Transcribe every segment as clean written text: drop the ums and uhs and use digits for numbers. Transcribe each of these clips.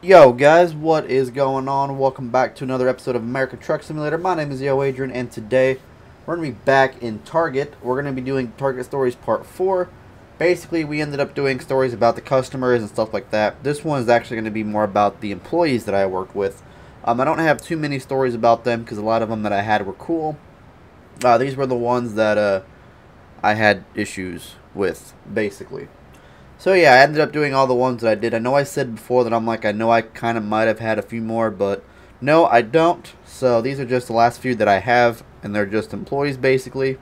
Yo guys, what is going on? Welcome back to another episode of American Truck Simulator. My name is Yo Adrian, and today we're going to be back in Target. We're going to be doing Target Stories Part 4. Basically, we ended up doing stories about the customers and stuff like that. This one is actually going to be more about the employees that I worked with. I don't have too many stories about them because a lot of them that I had were cool. These were the ones that I had issues with, basically. So yeah, I ended up doing all the ones that I did. I know I said before that I know I kind of might have had a few more, but no, I don't. So these are just the last few that I have, and they're just employees basically.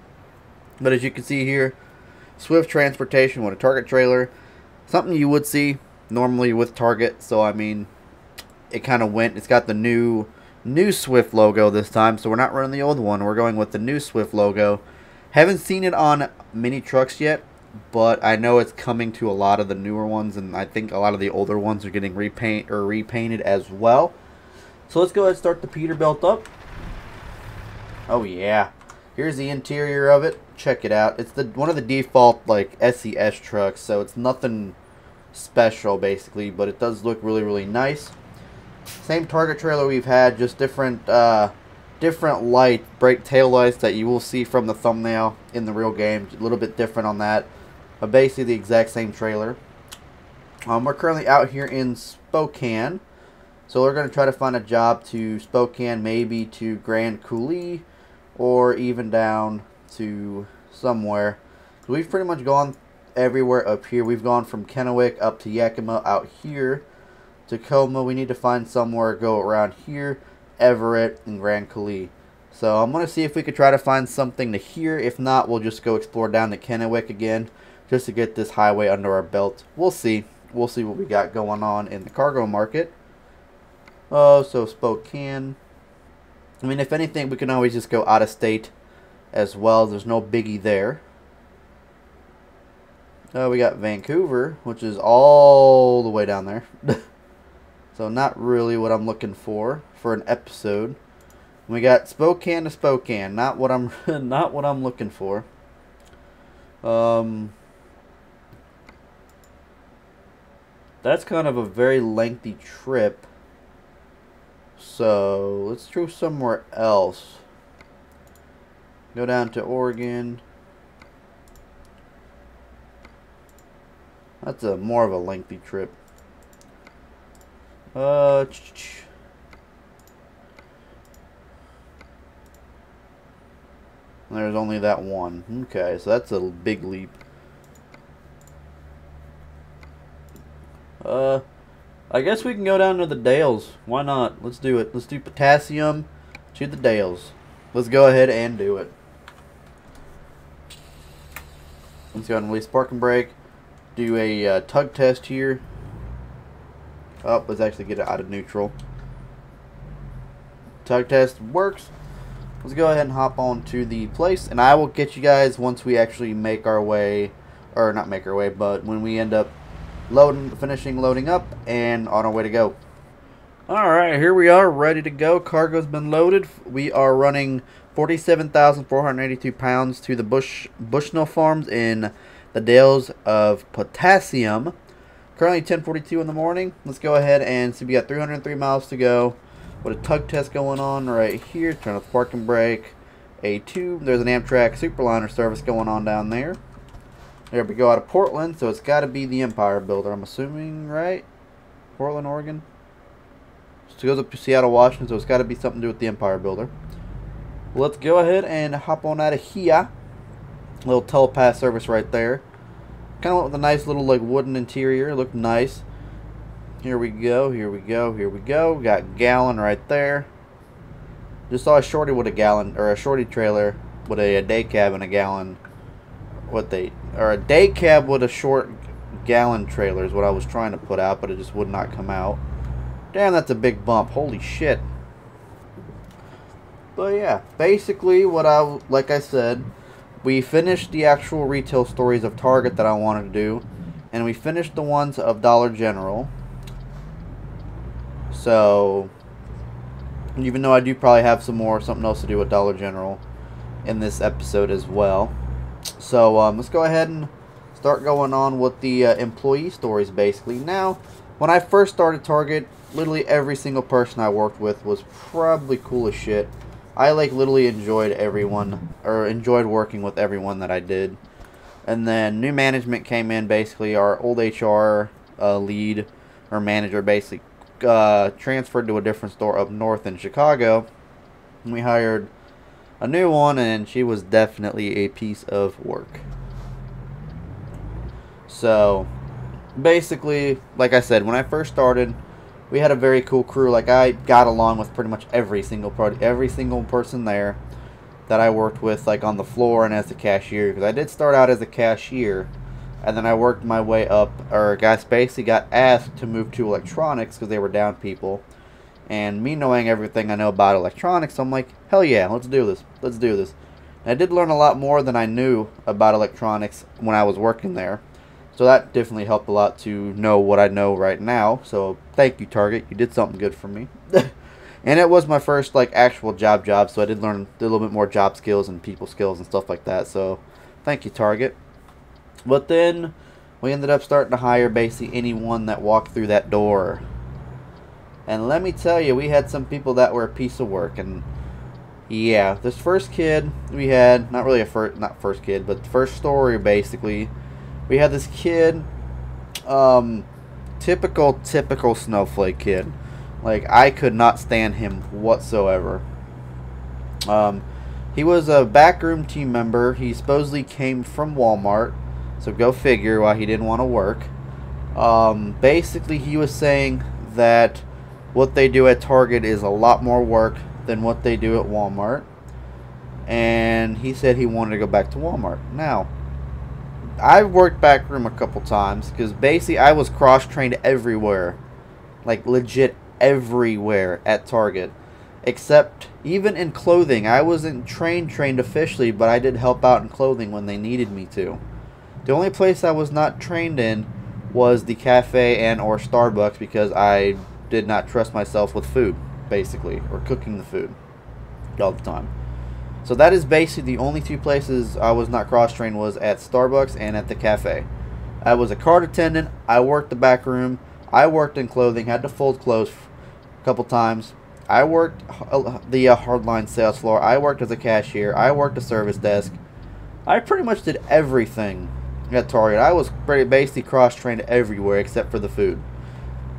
But as you can see here, Swift Transportation with a Target trailer. Something you would see normally with Target. So I mean, it kind of went. It's got the new Swift logo this time, so we're not running the old one. We're going with the new Swift logo. Haven't seen it on many trucks yet, but I know it's coming to a lot of the newer ones, and I think a lot of the older ones are getting repainted as well. So let's go ahead and start the Peterbilt up. Oh yeah, here's the interior of it. Check it out. It's one of the default like SES trucks, so it's nothing special basically, but it does look really nice. Same Target trailer we've had, just different brake tail lights that you will see from the thumbnail in the real game. A little bit different on that. But basically the exact same trailer. We're currently out here in Spokane. So we're going to try to find a job to Spokane, maybe to Grand Coulee, or even down to somewhere. We've pretty much gone everywhere up here. We've gone from Kennewick up to Yakima, out here, Tacoma. We need to find somewhere, go around here, Everett, and Grand Coulee. So I'm going to see if we could try to find something to here. If not, we'll just go explore down to Kennewick again, just to get this highway under our belt. We'll see. We'll see what we got going on in the cargo market. Oh, so Spokane. I mean, if anything, we can always just go out of state as well. There's no biggie there. We got Vancouver, which is all the way down there. So not really what I'm looking for an episode. We got Spokane to Spokane. Not what I'm not what I'm looking for. That's kind of a very lengthy trip. So let's go somewhere else. Go down to Oregon. That's more of a lengthy trip. There's only that one. Okay, so that's a big leap. I guess we can go down to the Dales. Why not? Let's do it. Let's do Potassium to the Dales. Let's go ahead and do it. Let's go ahead and release parking brake. Do a tug test here. Oh, let's actually get it out of neutral. Tug test works. Let's go ahead and hop on to the place, and I will get you guys once we actually make our way, or not make our way, but when we end up finishing loading up and on our way to go. Alright, here we are, ready to go. Cargo's been loaded. We are running 47,482 pounds to the Bushnell Farms in the Dales of Potassium. Currently 10:42 in the morning. Let's go ahead and see, we got 303 miles to go. With a tug test going on right here. Turn off the parking brake. A2. There's an Amtrak Superliner service going on down there. There we go, out of Portland. So it's got to be the Empire Builder, I'm assuming, right? Portland, Oregon. So it goes up to Seattle, Washington. So it's got to be something to do with the Empire Builder. Let's go ahead and hop on out of here. Little telepath service right there. Kind of went with a nice little like wooden interior. It looked nice. Here we go, here we go, here we go. We got Gallon right there. Just saw a shorty with a gallon, or a shorty trailer with a day cab and a gallon. Or a day cab with a short gallon trailer is what I was trying to put out, but it just would not come out. Damn, that's a big bump. Holy shit. But yeah, basically like I said, we finished the actual retail stories of Target that I wanted to do, and we finished the ones of Dollar General. So, even though I do probably have something else to do with Dollar General in this episode as well. So, let's go ahead and start going on with the employee stories, basically. Now, when I first started Target, literally every single person I worked with was probably cool as shit. I like literally enjoyed everyone, or enjoyed working with everyone that I did. And then new management came in. Basically, our old HR lead or manager basically transferred to a different store up north in Chicago. And we hired a new one, and she was definitely a piece of work. So basically, like I said, when I first started, we had a very cool crew. Like, I got along with pretty much every single person there that I worked with, like on the floor and as a cashier, because I did start out as a cashier, and then I worked my way up, or guys basically got asked to move to electronics because they were down people. And me knowing everything I know about electronics, I'm like, hell yeah, let's do this. Let's do this. And I did learn a lot more than I knew about electronics when I was working there. So that definitely helped a lot to know what I know right now. So thank you, Target. You did something good for me. And it was my first like actual job, so I did learn a little bit more job skills and people skills and stuff like that. So thank you, Target. But then we ended up starting to hire basically anyone that walked through that door. And let me tell you, we had some people that were a piece of work. And yeah, this first kid we had, not really not first kid, but the first story basically. We had this kid, typical snowflake kid. Like, I could not stand him whatsoever. He was a backroom team member. He supposedly came from Walmart, so go figure why he didn't want to work. Basically, he was saying that what they do at Target is a lot more work than what they do at Walmart. And he said he wanted to go back to Walmart. Now, I've worked backroom a couple times because basically I was cross-trained everywhere. Like, legit everywhere at Target. Except, even in clothing. I wasn't trained officially, but I did help out in clothing when they needed me to. The only place I was not trained in was the cafe and or Starbucks because I did not trust myself with food, basically. Or cooking the food all the time. So that is basically the only two places I was not cross-trained, was at Starbucks and at the cafe. I was a cart attendant. I worked the back room. I worked in clothing. Had to fold clothes a couple times. I worked the hardline sales floor. I worked as a cashier. I worked a service desk. I pretty much did everything at Target. I was basically cross-trained everywhere except for the food.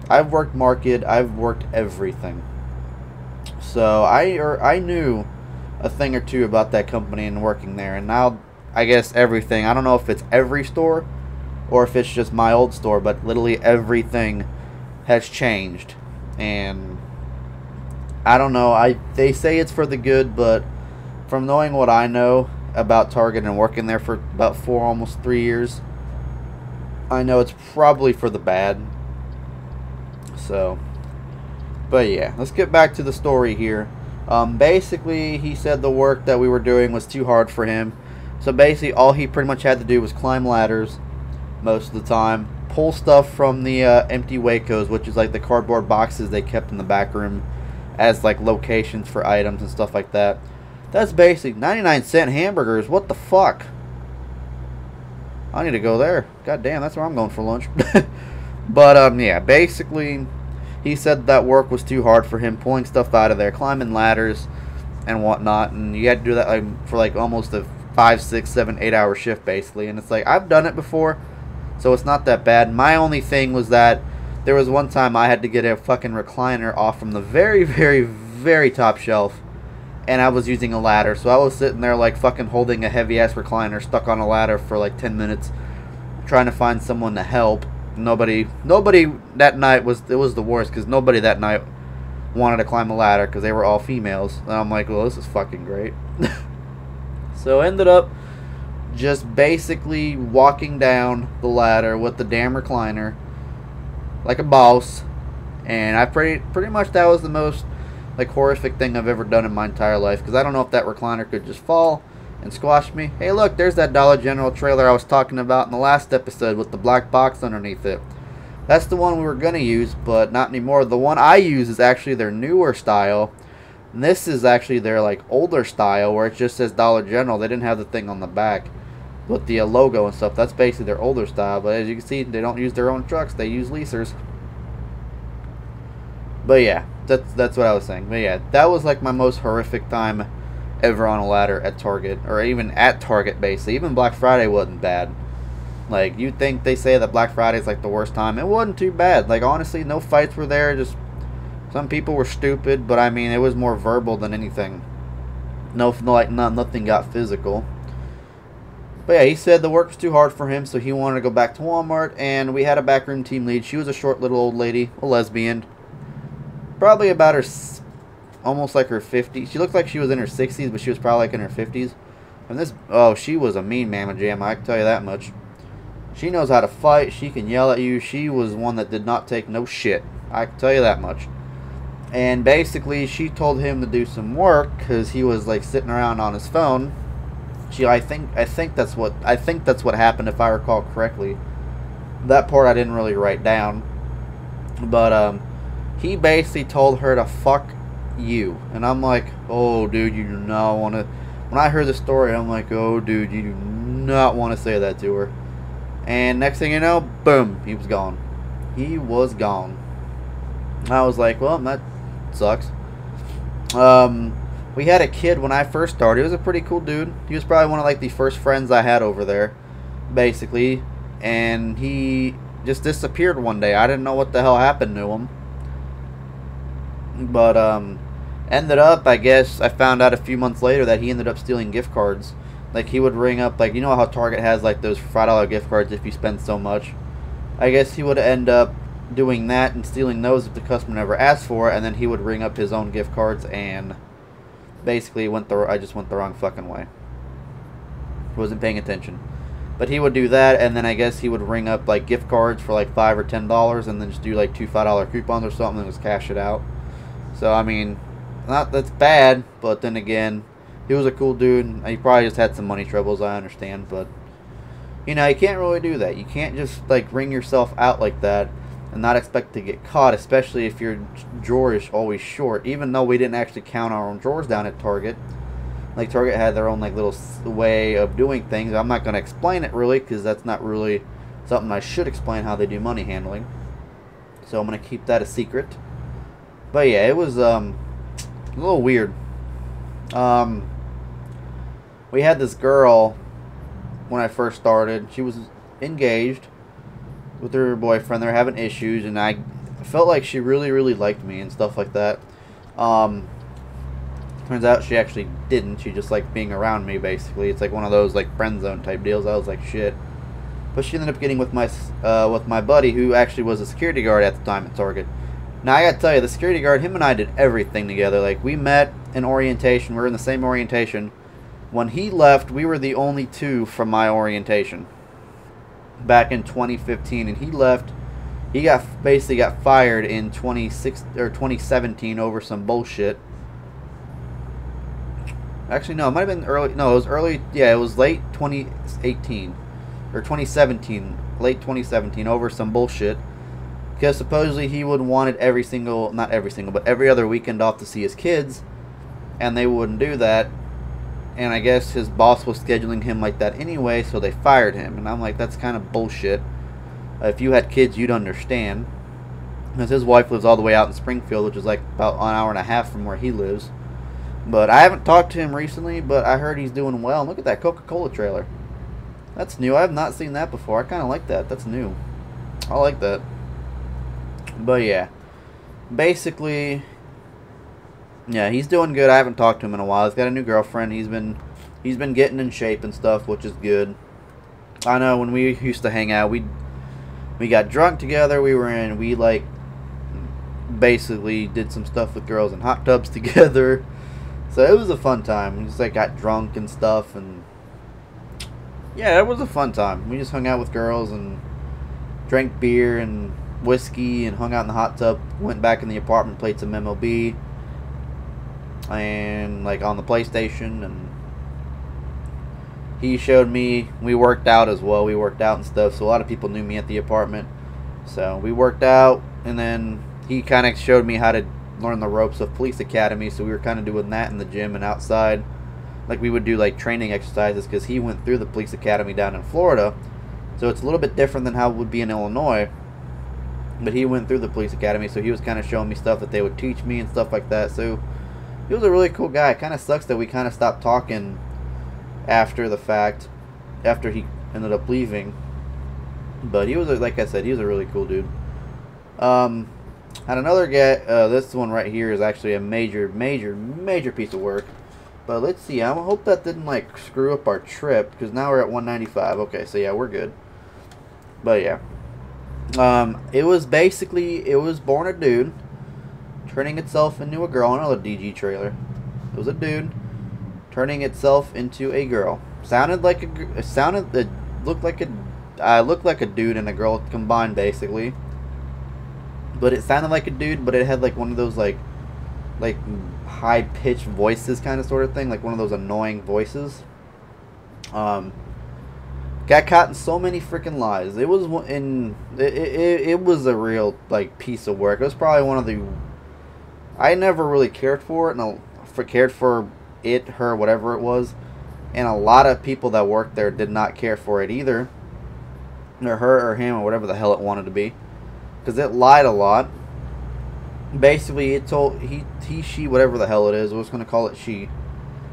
I've worked market. I've worked everything. So I knew a thing or two about that company and working there, and now I guess everything. I don't know if it's every store or if it's just my old store, but literally everything has changed. And I don't know, they say it's for the good, but from knowing what I know about Target and working there for about almost 3 years, I know it's probably for the bad. So, but yeah, let's get back to the story here. Basically, he said the work that we were doing was too hard for him. So basically, all he pretty much had to do was climb ladders most of the time, pull stuff from the empty Wacos, which is like the cardboard boxes they kept in the back room as like locations for items and stuff like that. That's basic. 99-cent hamburgers. What the fuck? I need to go there. God damn, that's where I'm going for lunch. But yeah, basically, he said that work was too hard for him, pulling stuff out of there, climbing ladders and whatnot, and you had to do that like, for like almost a 5, 6, 7, 8 hour shift basically. And it's like, I've done it before, so it's not that bad. My only thing was that there was one time I had to get a fucking recliner off from the very, very, very top shelf, and I was using a ladder, so I was sitting there like fucking holding a heavy ass recliner stuck on a ladder for like 10 minutes trying to find someone to help. Nobody that night was the worst, because nobody that night wanted to climb a ladder because they were all females. And I'm like, well, this is fucking great. So I ended up just basically walking down the ladder with the damn recliner like a boss, and I pretty much that was the most like horrific thing I've ever done in my entire life, because I don't know if that recliner could just fall and squash me. Hey look, there's that Dollar General trailer I was talking about in the last episode with the black box underneath it. That's the one we were going to use, but not anymore. The one I use is actually their newer style, and this is actually their like older style where it just says Dollar General. They didn't have the thing on the back with the logo and stuff. That's basically their older style, but as you can see, they don't use their own trucks. They use leasers. But yeah, that's what I was saying. But yeah, that was like my most horrific time ever on a ladder at Target, or even at Target basically. Even Black Friday wasn't bad. Like, you think they say that Black Friday is like the worst time. It wasn't too bad. Like, honestly, no fights were there. Just some people were stupid, but I mean, it was more verbal than anything. Nothing got physical. But yeah, he said the work was too hard for him, so he wanted to go back to Walmart. And we had a backroom team lead. She was a short little old lady, a lesbian, probably about her, almost like her 50s. She looked like she was in her 60s, but she was probably like in her 50s. And this, oh, she was a mean mamma jamma, I can tell you that much. She knows how to fight. She can yell at you. She was one that did not take no shit. I can tell you that much. And basically, she told him to do some work because he was like sitting around on his phone. I think that's what happened, if I recall correctly. That part I didn't really write down. But he basically told her to fuck you, and I'm like, oh, dude, you do not want to. When I heard the story, I'm like, oh, dude, you do not want to say that to her. And next thing you know, boom, he was gone. He was gone. I was like, well, that sucks. We had a kid when I first started. He was a pretty cool dude. He was probably one of like the first friends I had over there, basically. And he just disappeared one day. I didn't know what the hell happened to him. But ended up, I guess, I found out a few months later that he ended up stealing gift cards. Like, he would ring up, like, you know how Target has, like, those $5 gift cards if you spend so much? I guess he would end up doing that and stealing those if the customer never asked for it, and then he would ring up his own gift cards, and basically I just went the wrong fucking way. Wasn't paying attention. But he would do that, and then I guess he would ring up, like, gift cards for, like, $5 or $10, and then just do, like, 2 $5 coupons or something and just cash it out. So, I mean, that's bad, but then again, he was a cool dude. He probably just had some money troubles, I understand. But, you know, you can't really do that. You can't just, like, ring yourself out like that and not expect to get caught, especially if your drawer is always short. Even though we didn't actually count our own drawers down at Target. Like, Target had their own, like, little way of doing things. I'm not going to explain it, really, because that's not really something I should explain, how they do money handling. So I'm going to keep that a secret. But, yeah, it was a little weird. We had this girl when I first started. She was engaged with her boyfriend. They were having issues, and I felt like she really, really liked me and stuff like that. Turns out she actually didn't. She just liked being around me, basically. It's like one of those like friend zone type deals. I was like, shit. But she ended up getting with my buddy, who actually was a security guard at the time at Target. Now, I gotta tell you, the security guard, him and I did everything together. Like, we met in orientation. We were in the same orientation. When he left, we were the only two from my orientation back in 2015, and he left. He basically got fired in 2017 over some bullshit. Actually, no, it might have been early. No, it was early. Yeah, it was late 2018 or 2017, late 2017 over some bullshit. Because supposedly he would wanted not every single, but every other weekend off to see his kids, and they wouldn't do that. And I guess his boss was scheduling him like that anyway, so they fired him. And I'm like, that's kind of bullshit. If you had kids, you'd understand. Because his wife lives all the way out in Springfield, which is like about an hour and a half from where he lives. But I haven't talked to him recently, but I heard he's doing well. And look at that Coca-Cola trailer. That's new. I have not seen that before. I kind of like that. That's new. I like that. But yeah. Basically, yeah, he's doing good. I haven't talked to him in a while. He's got a new girlfriend. He's been getting in shape and stuff, which is good. I know when we used to hang out, we got drunk together. We like basically did some stuff with girls in hot tubs together. So it was a fun time. We just like got drunk and stuff, and yeah, it was a fun time. We just hung out with girls and drank beer and whiskey and hung out in the hot tub. Went back in the apartment, played some MLB and like on the PlayStation, and he showed me. We worked out as well. We worked out and stuff, so a lot of people knew me at the apartment. So we worked out, and then he kind of showed me how to learn the ropes of police academy. So we were kind of doing that in the gym and outside. Like, we would do like training exercises, because he went through the police academy down in Florida, so it's a little bit different than how it would be in Illinois. But he went through the police academy, so he was kind of showing me stuff that they would teach me and stuff like that. So he was a really cool guy. It kind of sucks that we kind of stopped talking after the fact, after he ended up leaving. But he was, like I said, he was a really cool dude. And another guy, this one right here is actually a major piece of work. But let's see, I hope that didn't like screw up our trip, because now we're at 195. Okay, so yeah, we're good. But yeah. It was basically, it was born a dude turning itself into a girl. Another DG trailer. It was a dude turning itself into a girl. Sounded like a, it looked like a dude and a girl combined basically. But it sounded like a dude, but it had like one of those like high pitched voices kind of sort of thing, like one of those annoying voices. Got caught in so many freaking lies. It was it was a real like piece of work. It was probably one of the, I never really cared for it, and cared for it, her, whatever it was, and a lot of people that worked there did not care for it either, or her or him or whatever the hell it wanted to be, because it lied a lot. Basically, it told he, she, whatever the hell it is. I was gonna call it she.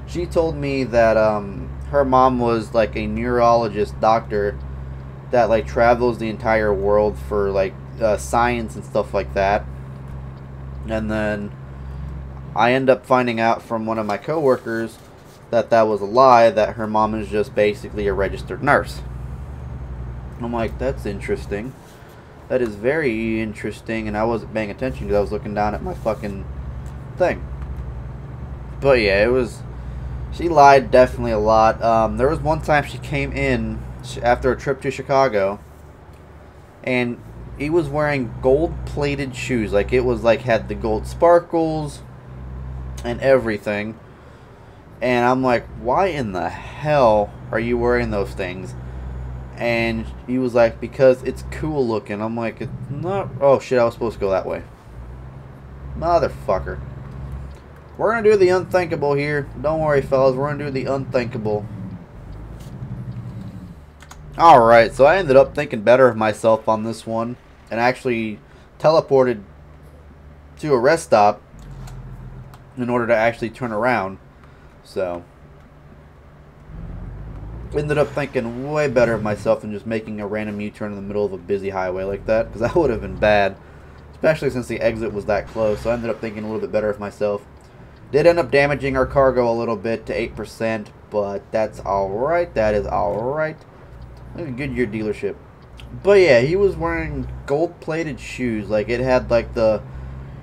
She told me that her mom was like a neurologist doctor that like travels the entire world for like science and stuff like that. And then I end up finding out from one of my coworkers that that was a lie, that her mom is just basically a registered nurse. I'm like, that's interesting. That is very interesting, and I wasn't paying attention because I was looking down at my fucking thing. But yeah, it was, she lied definitely a lot. There was one time she came in after a trip to Chicago, and he was wearing gold-plated shoes. Like, it was like, had the gold sparkles and everything. And I'm like, why in the hell are you wearing those things? And he was like, because it's cool looking. I'm like, it's not. Oh shit, I was supposed to go that way. Motherfucker. We're going to do the unthinkable here. Don't worry, fellas. We're going to do the unthinkable. Alright, so I ended up thinking better of myself on this one, and actually teleported to a rest stop in order to actually turn around. So ended up thinking way better of myself than just making a random U-turn in the middle of a busy highway like that, because that would have been bad, especially since the exit was that close. So I ended up thinking a little bit better of myself. Did end up damaging our cargo a little bit to 8%, but that's alright. That is alright. Like a Goodyear dealership. But yeah, he was wearing gold-plated shoes. Like, it had like the,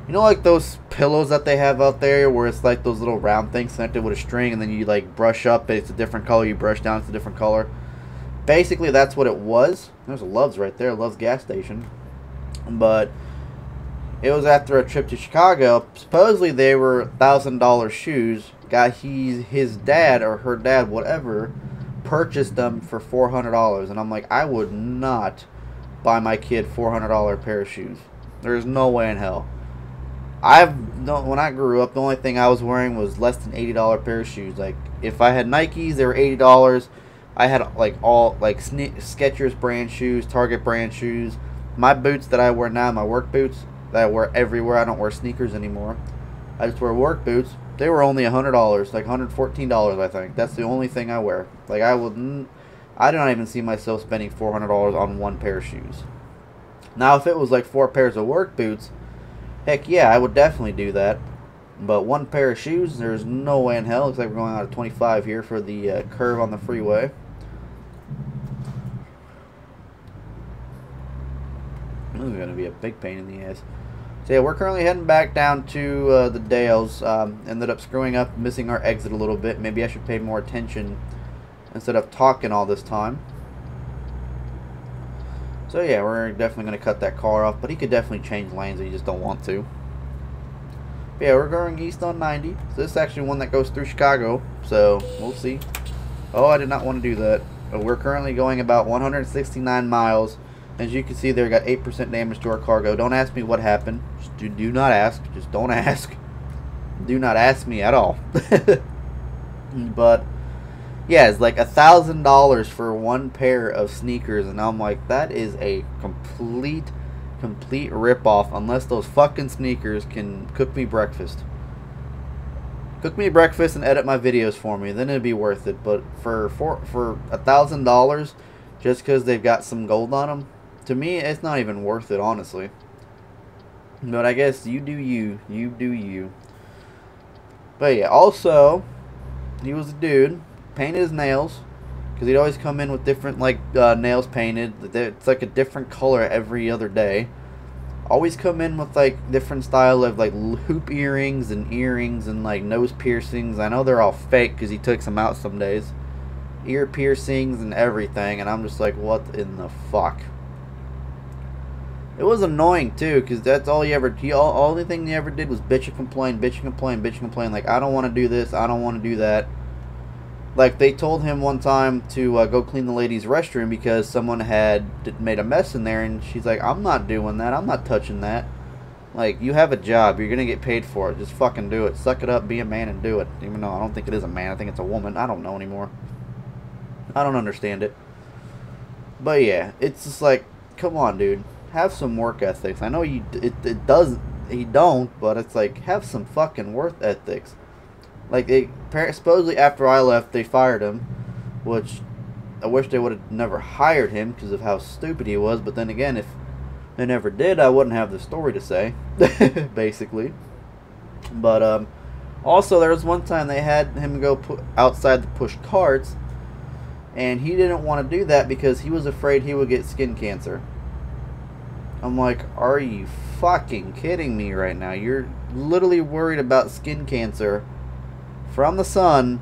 you know, like those pillows that they have out there where it's like those little round things connected with a string, and then you like brush up, it's a different color, you brush down, it's a different color. Basically, that's what it was. There's a Love's right there, Love's gas station. But it was after a trip to Chicago. Supposedly they were $1,000 shoes. His dad or her dad, whatever, purchased them for $400, and I'm like, I would not buy my kid $400 pair of shoes. There's no way in hell. When I grew up, the only thing I was wearing was less than $80 pair of shoes. Like, if I had Nikes, they were $80. I had like all like Skechers brand shoes, Target brand shoes. My boots that I wear now, my work boots that I wear everywhere. I don't wear sneakers anymore. I just wear work boots. They were only $100, like $114, I think. That's the only thing I wear. Like, I do not even see myself spending $400 on one pair of shoes. Now, if it was like 4 pairs of work boots, heck yeah, I would definitely do that. But one pair of shoes, there's no way in hell. Looks like we're going out of 25 here for the curve on the freeway. This is going to be a big pain in the ass. So yeah, we're currently heading back down to the Dales. Ended up screwing up, missing our exit a little bit. Maybe I should pay more attention instead of talking all this time. So yeah, we're definitely going to cut that car off, but he could definitely change lanes if he just don't want to. But yeah, we're going east on 90. So this is actually one that goes through Chicago, so we'll see. Oh, I did not want to do that. But we're currently going about 169 miles. As you can see there, got 8% damage to our cargo. Don't ask me what happened. Just do not ask. Just don't ask. Do not ask me at all. But yeah, it's like $1,000 for one pair of sneakers, and I'm like, that is a complete Complete rip-off, unless those fucking sneakers can cook me breakfast. Cook me breakfast and edit my videos for me, then it'd be worth it. But for $1,000, just because they've got some gold on them, to me, it's not even worth it, honestly. But I guess you do you. You do you. But yeah, also, he was a dude, painted his nails, because he'd always come in with different, like, nails painted. It's like a different color every other day. Always come in with, like, different style of, like, hoop earrings and, like, nose piercings. I know they're all fake because he took some out some days. Ear piercings and everything, and I'm just like, what in the fuck? It was annoying, too, because that's all he ever... only thing he ever did was bitch and complain, bitch and complain, bitch and complain. Like, I don't want to do this, I don't want to do that. Like, they told him one time to go clean the ladies' restroom because someone had made a mess in there, and she's like, I'm not doing that, I'm not touching that. Like, you have a job, you're going to get paid for it, just fucking do it. Suck it up, be a man, and do it. Even though I don't think it is a man, I think it's a woman. I don't know anymore. I don't understand it. But yeah, it's just like, come on, dude. Have some work ethics. I know he don't, but it's like, have some fucking work ethics. Like, supposedly after I left, they fired him, which I wish they would have never hired him because of how stupid he was. But then again, if they never did, I wouldn't have the story to say, basically. But also, there was one time they had him go outside to push carts, and he didn't want to do that because he was afraid he would get skin cancer. I'm like, are you fucking kidding me right now? You're literally worried about skin cancer from the sun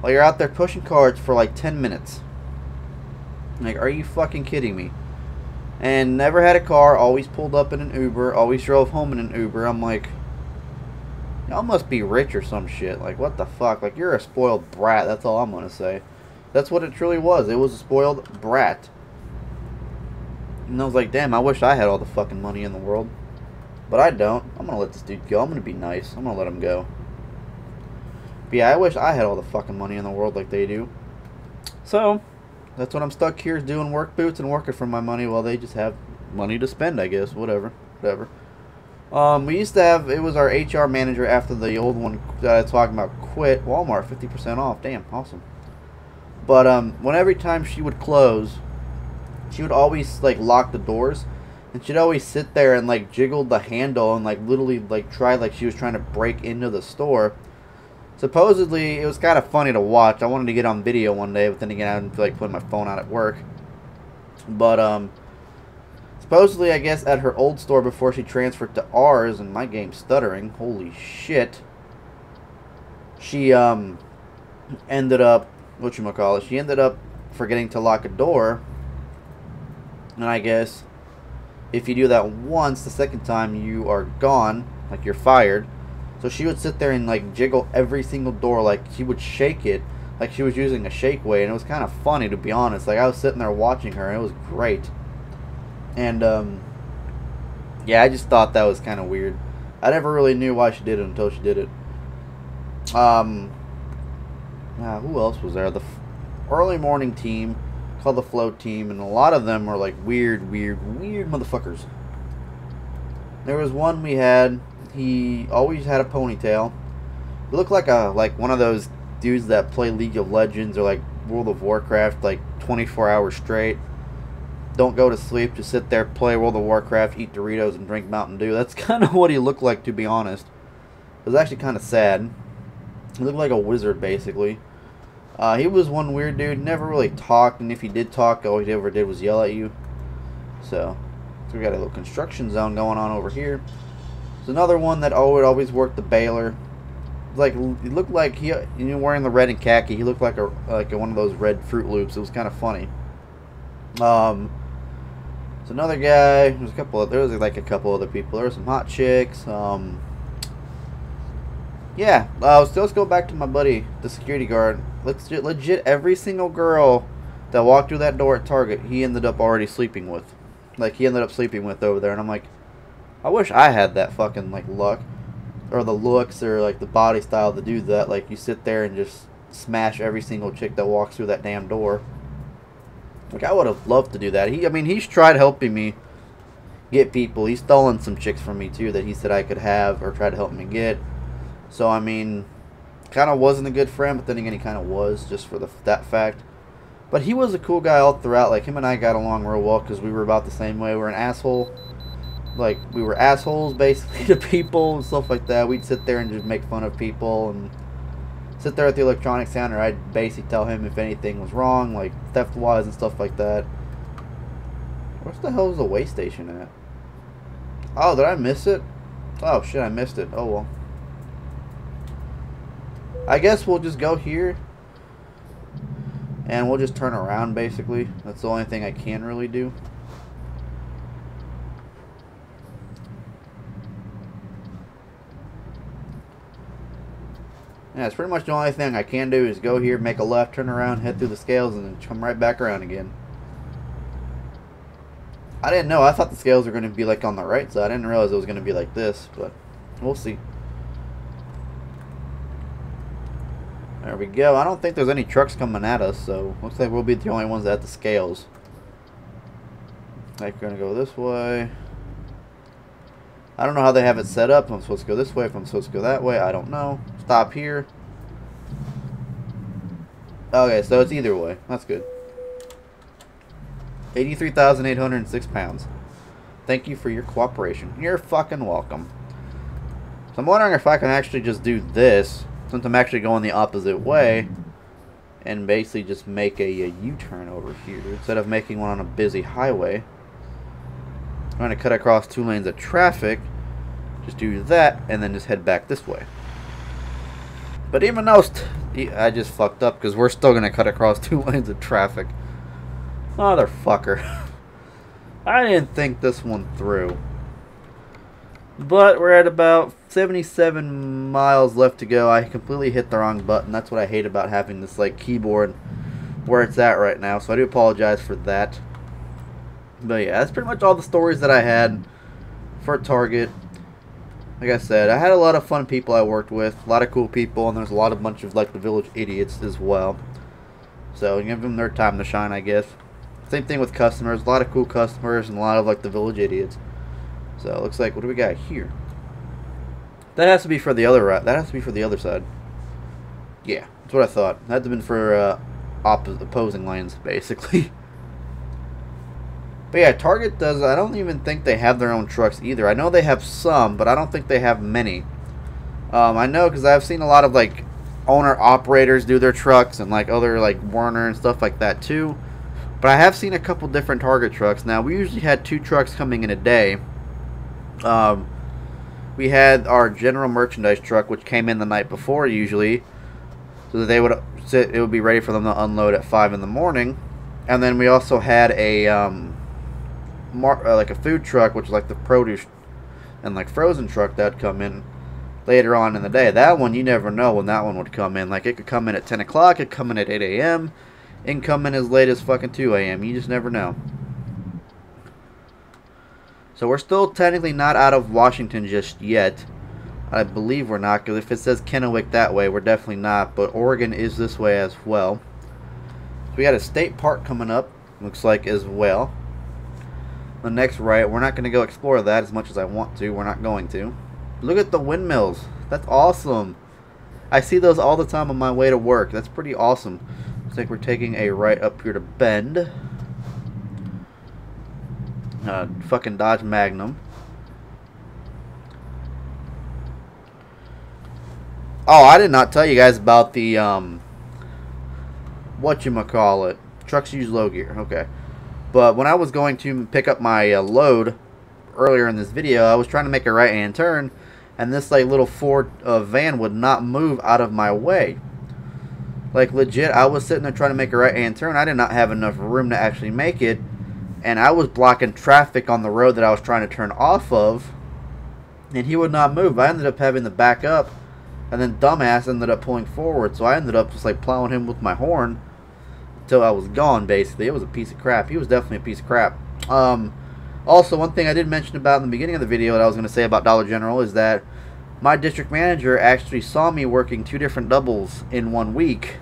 while you're out there pushing carts for like 10 minutes. Like, are you fucking kidding me? And never had a car, always pulled up in an Uber, always drove home in an Uber. I'm like, y'all must be rich or some shit. Like, what the fuck? Like, you're a spoiled brat, that's all I'm gonna say. That's what it truly was. It was a spoiled brat. And I was like, damn, I wish I had all the fucking money in the world. But I don't. I'm gonna let this dude go. I'm gonna be nice. I'm gonna let him go. But yeah, I wish I had all the fucking money in the world like they do. So, that's what I'm stuck here is doing work boots and working for my money while they just have money to spend, I guess. Whatever. We used to have, it was our HR manager after the old one that I was talking about quit. Walmart, 50% off. Damn, awesome. But when every time she would close, she would always like lock the doors, and she'd always sit there and like jiggle the handle and like literally like try like she was trying to break into the store. Supposedly it was kind of funny to watch. I wanted to get on video one day, but then again I didn't feel like putting my phone out at work. But supposedly I guess at her old store before she transferred to ours, and my game's stuttering, holy shit, she ended up she ended up forgetting to lock a door. And I guess if you do that once, the second time you are gone, like you're fired. So she would sit there and like jiggle every single door, like she would shake it like she was using a shake weight, and it was kind of funny, to be honest. Like, I was sitting there watching her and it was great. And yeah, I just thought that was kind of weird. I never really knew why she did it until she did it. Who else was there? The early morning team called the float team, and a lot of them were like weird motherfuckers. There was one we had, he always had a ponytail. He looked like one of those dudes that play League of Legends or like World of Warcraft like 24 hours straight. Don't go to sleep, just sit there, play World of Warcraft, eat Doritos, and drink Mountain Dew. That's kind of what he looked like, to be honest. It was actually kind of sad. He looked like a wizard, basically. He was one weird dude, never really talked, and if he did talk, all he ever did was yell at you. So we got a little construction zone going on over here. There's another one that would always work the baler. Like, he looked like wearing the red and khaki. He looked like one of those red Fruit Loops. It was kind of funny. There's another guy. There was like a couple other people. There were some hot chicks. Yeah, let's go back to my buddy, the security guard. Legit, every single girl that walked through that door at Target, he ended up already sleeping with. Like, he ended up sleeping with over there, and I'm like, I wish I had that fucking, like, luck. Or the looks, or, like, the body style to do that. Like, you sit there and just smash every single chick that walks through that damn door. Like, I would have loved to do that. He's tried helping me get people. He's stolen some chicks from me too that he said I could have or try to help me get. So I mean, kind of wasn't a good friend, but then again he kind of was, just for that fact. But he was a cool guy all throughout. Like, him and I got along real well because we were about the same way. We were an asshole. Like, we were assholes basically to people and stuff like that. We'd sit there and just make fun of people and sit there at the electronics counter. I'd basically tell him if anything was wrong, like theft wise and stuff like that. Where the hell is the way station at? Oh, did I miss it? Oh shit, I missed it. Oh well. I guess we'll just go here and we'll just turn around basically. That's the only thing I can really do. Yeah, it's pretty much the only thing I can do is go here, make a left, turn around, head through the scales, and then come right back around again. I didn't know. I thought the scales were going to be like on the right side. I didn't realize it was going to be like this, but we'll see. There we go. I don't think there's any trucks coming at us, so looks like we'll be the only ones at the scales. Like, we're going to go this way. I don't know how they have it set up. If I'm supposed to go this way, if I'm supposed to go that way, I don't know. Stop here. Okay, so it's either way. That's good. 83,806 pounds. Thank you for your cooperation. You're fucking welcome. So I'm wondering if I can actually just do this, since I'm actually going the opposite way, and basically just make a U-turn over here instead of making one on a busy highway. I'm going to cut across 2 lanes of traffic. Just do that, and then just head back this way. But even though I just fucked up, because we're still going to cut across 2 lanes of traffic. Motherfucker. I didn't think this one through. But we're at about 77 miles left to go. I completely hit the wrong button. That's what I hate about having this like keyboard where it's at right now. So I do apologize for that. But yeah, that's pretty much all the stories that I had for Target. Like I said, I had a lot of fun people I worked with, a lot of cool people, and there's a lot of bunch of like the village idiots as well. So give them their time to shine, I guess. Same thing with customers, a lot of cool customers and a lot of like the village idiots. So it looks like, what do we got here? That has to be for the other right. That has to be for the other side. Yeah, that's what I thought. That had to have been for opposing lanes, basically. But yeah, Target does, I don't even think they have their own trucks either. I know they have some, but I don't think they have many. I know because I've seen a lot of like owner-operators do their trucks and like other like Werner and stuff like that too. But I have seen a couple different Target trucks. Now, we usually had 2 trucks coming in a day. We had our general merchandise truck, which came in the night before usually, so that they would it would be ready for them to unload at 5 in the morning. And then we also had a like a food truck, which is like the produce and like frozen truck that would come in later on in the day. That one, you never know when that one would come in. Like, it could come in at 10 o'clock, it could come in at 8 a.m., it can come in as late as fucking 2 a.m. You just never know. So we're still technically not out of Washington just yet. I believe we're not, because if it says Kennewick that way, we're definitely not. But Oregon is this way as well. So we got a state park coming up, looks like, as well. The next right, we're not going to go explore that as much as I want to. We're not going to. Look at the windmills. That's awesome. I see those all the time on my way to work. That's pretty awesome. Looks like we're taking a right up here to Bend. Fucking Dodge Magnum. Oh, I did not tell you guys about the whatchamacallit. Trucks use low gear. Okay. But when I was going to pick up my load earlier in this video, I was trying to make a right-hand turn, and this like little Ford van would not move out of my way. Like, legit, I was sitting there trying to make a right-hand turn. I did not have enough room to actually make it, and I was blocking traffic on the road that I was trying to turn off of, and he would not move. I ended up having to back up, and then dumbass ended up pulling forward, so I ended up just like plowing him with my horn until I was gone, basically. It was a piece of crap. He was definitely a piece of crap. Also, one thing I did mention about in the beginning of the video that I was going to say about Dollar General is that my district manager actually saw me working 2 different doubles in 1 week,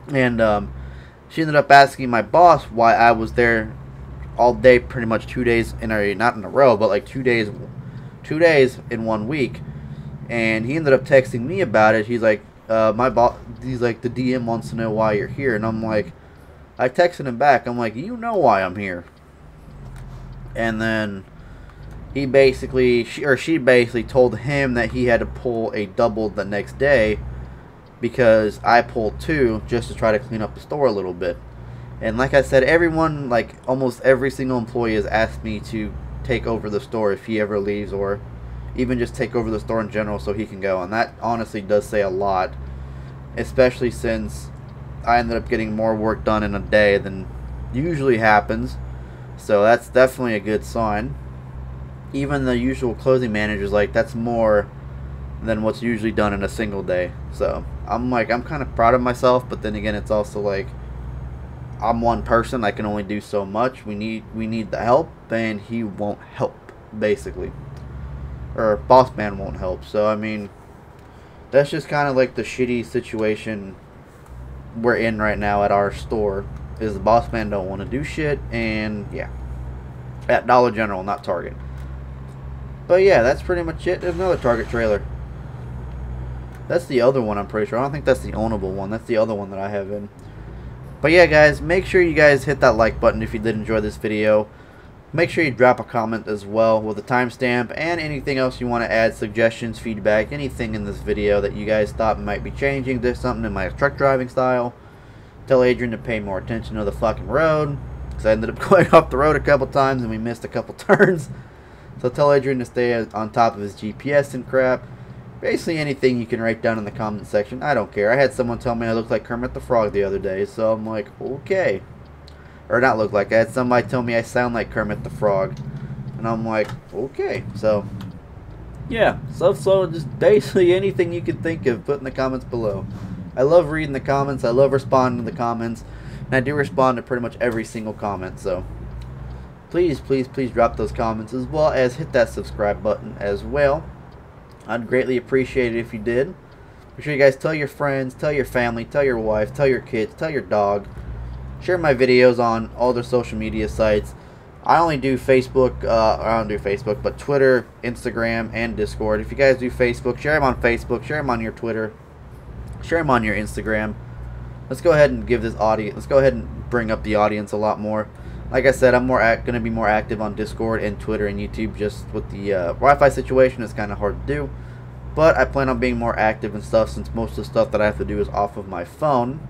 and she ended up asking my boss why I was there all day, pretty much 2 days in a, not in a row, but like 2 days in 1 week. And he ended up texting me about it. He's like, my boss, he's like, the DM wants to know why you're here. And I'm like, I texted him back. I'm like, you know why I'm here. And then he basically, she basically told him that he had to pull a double the next day because I pulled 2 just to try to clean up the store a little bit. And like I said, everyone, like almost every single employee has asked me to take over the store if he ever leaves, or even just take over the store in general so he can go. And that honestly does say a lot, especially since I ended up getting more work done in a day than usually happens. So that's definitely a good sign. Even the usual closing managers, like, that's more than what's usually done in a single day. So I'm kind of proud of myself, but then again, it's also like, I'm one person, I can only do so much. We need the help, and he won't help, basically. Or boss man won't help. So I mean, that's just kind of like the shitty situation we're in right now at our store, is the boss man don't want to do shit. And yeah, at Dollar General, not Target. But yeah, that's pretty much it. There's another Target trailer. That's the other one, I'm pretty sure. I don't think that's the ownable one. That's the other one that I have in. But yeah, guys, make sure you guys hit that like button if you did enjoy this video. Make sure you drop a comment as well with a timestamp and anything else you want to add, suggestions, feedback, anything in this video that you guys thought might be changing. There's something in my truck driving style. Tell Adrian to pay more attention to the fucking road, because I ended up going off the road a couple times and we missed a couple turns. So tell Adrian to stay on top of his GPS and crap. Basically anything you can write down in the comment section. I don't care. I had someone tell me I looked like Kermit the Frog the other day, so I'm like, okay. Or not look like. I had somebody tell me I sound like Kermit the Frog, and I'm like, okay. So yeah, so just basically anything you can think of, put in the comments below. I love reading the comments. I love responding to the comments, and I do respond to pretty much every single comment. So please drop those comments, as well as hit that subscribe button as well. I'd greatly appreciate it if you did. Make sure you guys tell your friends, tell your family, tell your wife, tell your kids, tell your dog. Share my videos on all their social media sites. I only do Facebook, I don't do Facebook, but Twitter, Instagram, and Discord. If you guys do Facebook, share them on Facebook, share them on your Twitter, share them on your Instagram. Let's go ahead and give this audience, let's go ahead and bring up the audience a lot more. Like I said, I'm going to be more active on Discord and Twitter and YouTube. Just with the Wi-Fi situation, it's kind of hard to do. But I plan on being more active and stuff, since most of the stuff that I have to do is off of my phone.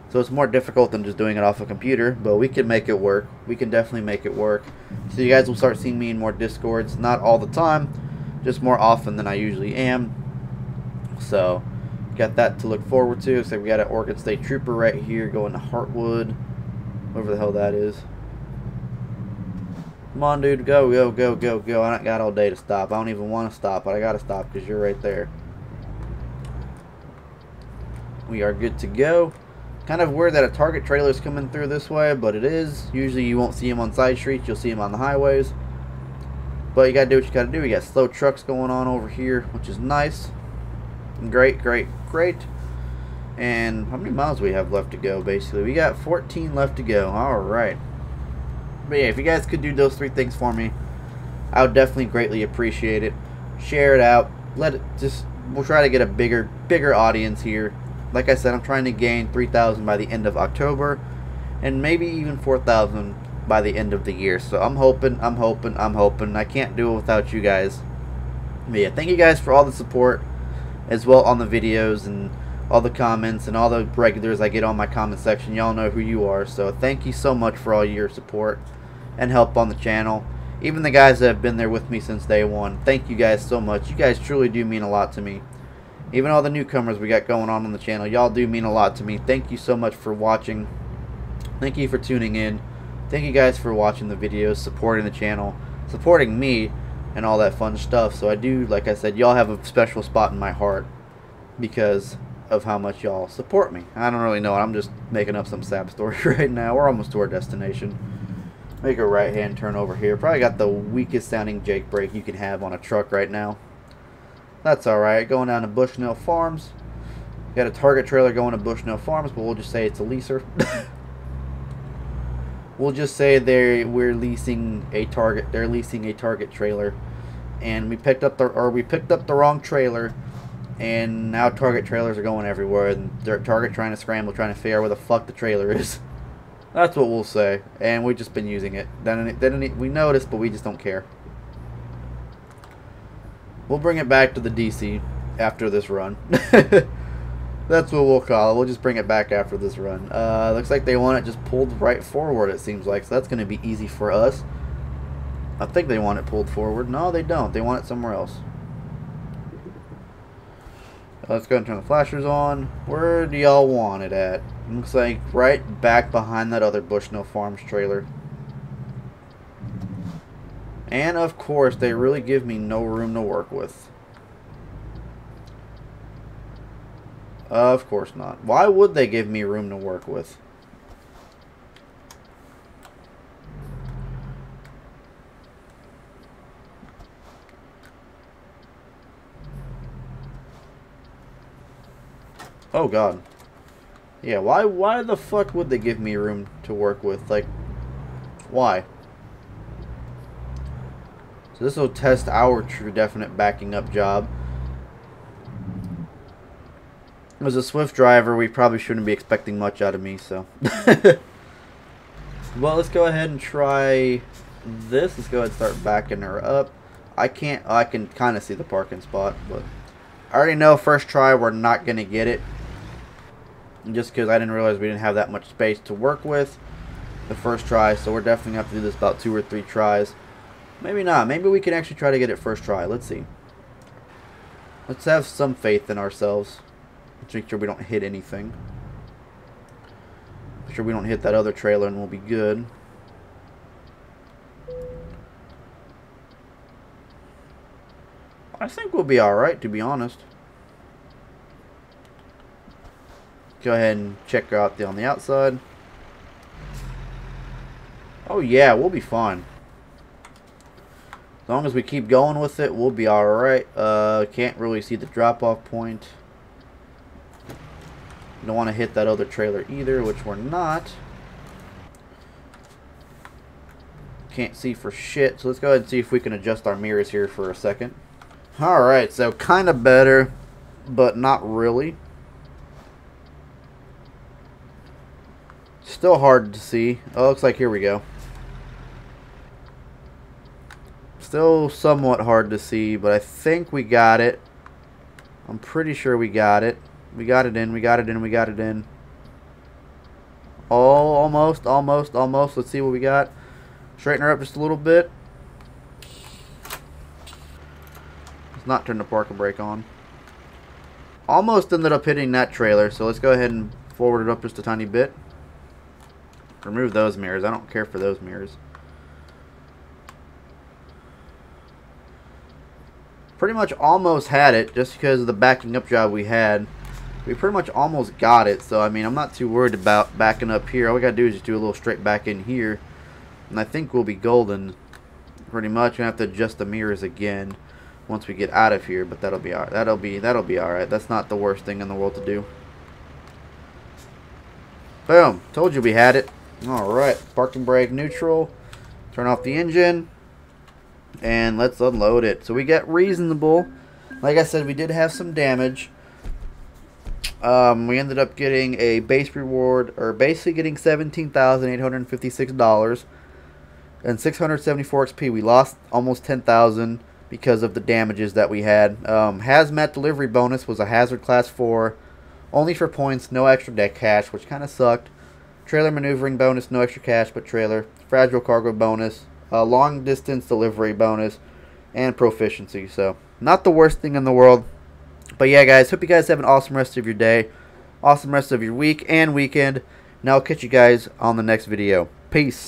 So it's more difficult than just doing it off a computer. But we can make it work. We can definitely make it work. So you guys will start seeing me in more Discords. Not all the time, just more often than I usually am. So got that to look forward to. So we got an Oregon State Trooper right here going to Heartwood. Whatever the hell that is. Come on, dude, go. I don't got all day to stop. I don't even want to stop, but I got to stop because you're right there. We are good to go. Kind of weird that a Target trailer is coming through this way, but it is. Usually you won't see them on side streets. You'll see them on the highways. But you got to do what you got to do. We got slow trucks going on over here, which is nice. Great. And how many miles do we have left to go, basically? We got 14 left to go. All right. But yeah, if you guys could do those 3 things for me, I would definitely greatly appreciate it. Share it out. We'll try to get a bigger audience here. Like I said, I'm trying to gain 3,000 by the end of October, and maybe even 4,000 by the end of the year. So I'm hoping. I can't do it without you guys. But yeah, thank you guys for all the support, as well on the videos and all the comments and all the regulars I get on my comment section. Y'all know who you are. So thank you so much for all your support and help on the channel. Even the guys that have been there with me since day one. Thank you guys so much. You guys truly do mean a lot to me. Even all the newcomers we got going on the channel, y'all do mean a lot to me. Thank you so much for watching. Thank you for tuning in. Thank you guys for watching the videos, supporting the channel, supporting me, and all that fun stuff. So I do, like I said, y'all have a special spot in my heart because of how much y'all support me. I don't really know it. I'm just making up some sad story right now. We're almost to our destination. Make a right hand turn over here. Probably got the weakest sounding Jake brake you can have on a truck right now. That's alright. Going down to Bushnell Farms. Got a Target trailer going to Bushnell Farms, but we'll just say it's a leaser. we'll just say we're leasing a Target. They're leasing a Target trailer, and we picked up the wrong trailer, and now Target trailers are going everywhere, and Target trying to scramble, trying to figure out where the fuck the trailer is. That's what we'll say, and we've just been using it. Then we noticed, but we just don't care. We'll bring it back to the DC after this run. That's what we'll call it. We'll just bring it back after this run. Looks like they want it just pulled right forward, it seems like. So that's going to be easy for us. I think they want it pulled forward. No, they don't. They want it somewhere else. Let's go and turn the flashers on. Where do y'all want it at? Looks like right back behind that other Bushnell Farms trailer. And of course, they really give me no room to work with. Of course not. Why would they give me room to work with? Oh god. Yeah, why the fuck would they give me room to work with? Like, why? So this will test our true definite backing up job. As a Swift driver, we probably shouldn't be expecting much out of me, so. Well, let's go ahead and try this. Let's go ahead and start backing her up. I can kind of see the parking spot, but I already know first try we're not going to get it. Just because I didn't realize we didn't have that much space to work with the first try, so we're definitely going to have to do this about 2 or 3 tries. Maybe not. Maybe we can actually try to get it first try. Let's see. Let's have some faith in ourselves. Let's make sure we don't hit anything. Make sure we don't hit that other trailer and we'll be good. I think we'll be alright, to be honest. Go ahead and check her out on the outside. Oh yeah, we'll be fine. As long as we keep going with it, we'll be alright. Can't really see the drop-off point. Don't want to hit that other trailer either, which we're not. Can't see for shit, so let's go ahead and see if we can adjust our mirrors here for a second. Alright, so kind of better, but not really. Still hard to see. Oh, looks like here we go. Still somewhat hard to see, but I think we got it. I'm pretty sure we got it. We got it in, we got it in, we got it in. Oh, almost. Let's see what we got. Straighten her up just a little bit. Let's not turn the parking brake on. Almost ended up hitting that trailer, so let's go ahead and forward it up just a tiny bit. Remove those mirrors. I don't care for those mirrors. Pretty much almost had it just because of the backing up job we had. We pretty much almost got it, so I mean I'm not too worried about backing up here. All we gotta do is just do a little straight back in here, and I think we'll be golden. Pretty much gonna have to adjust the mirrors again once we get out of here, but that'll be alright. That'll be alright. That's not the worst thing in the world to do. Boom! Told you we had it. All right, parking brake neutral. Turn off the engine. And let's unload it. So we get reasonable. Like I said, we did have some damage. We ended up getting a base reward, or basically getting $17,856 and 674 XP. We lost almost 10,000 because of the damages that we had. Hazmat delivery bonus was a hazard class 4, only for points, no extra deck cash, which kind of sucked. Trailer maneuvering bonus, no extra cash, but trailer. Fragile cargo bonus. Long distance delivery bonus, and proficiency. So not the worst thing in the world. But yeah, guys, hope you guys have an awesome rest of your day, awesome rest of your week and weekend. And I'll catch you guys on the next video. Peace.